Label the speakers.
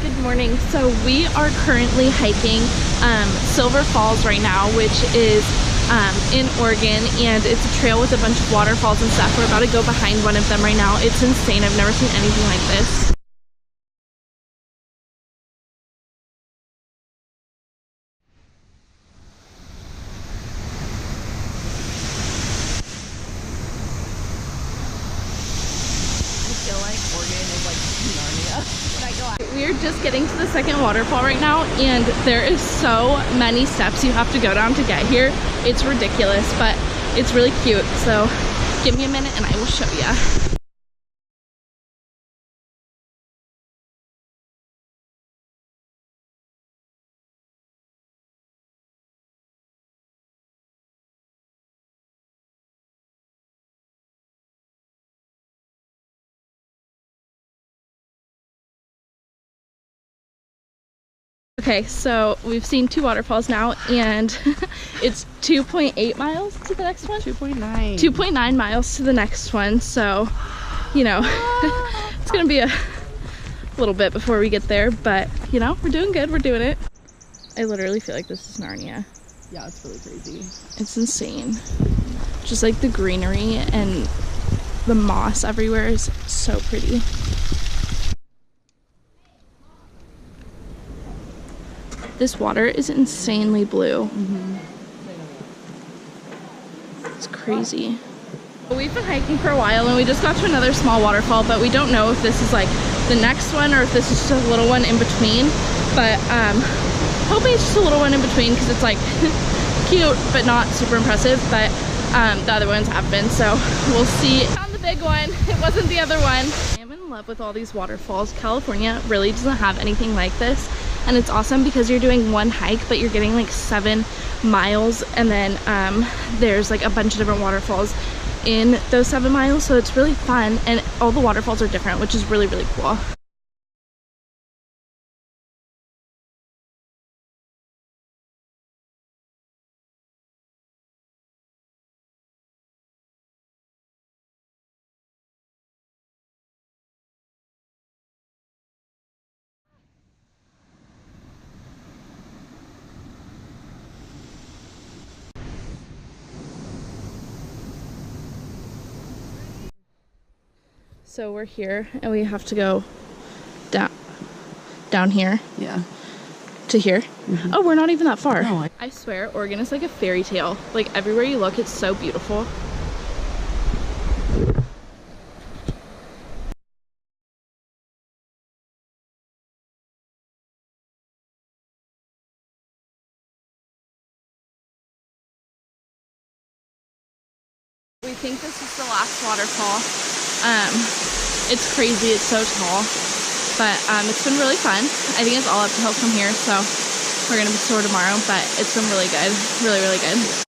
Speaker 1: Good morning. So we are currently hiking Silver Falls right now, which is in Oregon, and it's a trail with a bunch of waterfalls and stuff. We're about to go behind one of them right now. It's insane. I've never seen anything like this.
Speaker 2: I feel like Oregon is like Narnia when I go out.
Speaker 1: We're just getting to the second waterfall right now, and there is so many steps you have to go down to get here. It's ridiculous, but it's really cute. So give me a minute and I will show you. Okay, so we've seen two waterfalls now, and it's 2.8 miles to the next one.
Speaker 2: 2.9.
Speaker 1: 2.9 miles to the next one, so, you know, it's gonna be a little bit before we get there, but, you know, we're doing good, we're doing it. I literally feel like this is Narnia.
Speaker 2: Yeah, it's really crazy.
Speaker 1: It's insane. Just like the greenery and the moss everywhere is so pretty. This water is insanely blue. It's crazy. We've been hiking for a while and we just got to another small waterfall, but we don't know if this is like the next one or if this is just a little one in between. But hoping it's just a little one in between because it's like cute but not super impressive. But the other ones have been, so we'll see. Found the big one. It wasn't the other one. I am in love with all these waterfalls. California really doesn't have anything like this. And it's awesome because you're doing one hike, but you're getting like 7 miles, and then there's like a bunch of different waterfalls in those 7 miles, so it's really fun, and all the waterfalls are different, which is really, really cool. So we're here and we have to go down here.
Speaker 2: Yeah.
Speaker 1: To here. Oh, we're not even that far.
Speaker 2: No,
Speaker 1: I swear Oregon is like a fairy tale. Like everywhere you look, it's so beautiful. We think this is the last waterfall. It's crazy, it's so tall, but it's been really fun. I think it's all uphill from here, so we're gonna be sore tomorrow, but it's been really good, really, really good.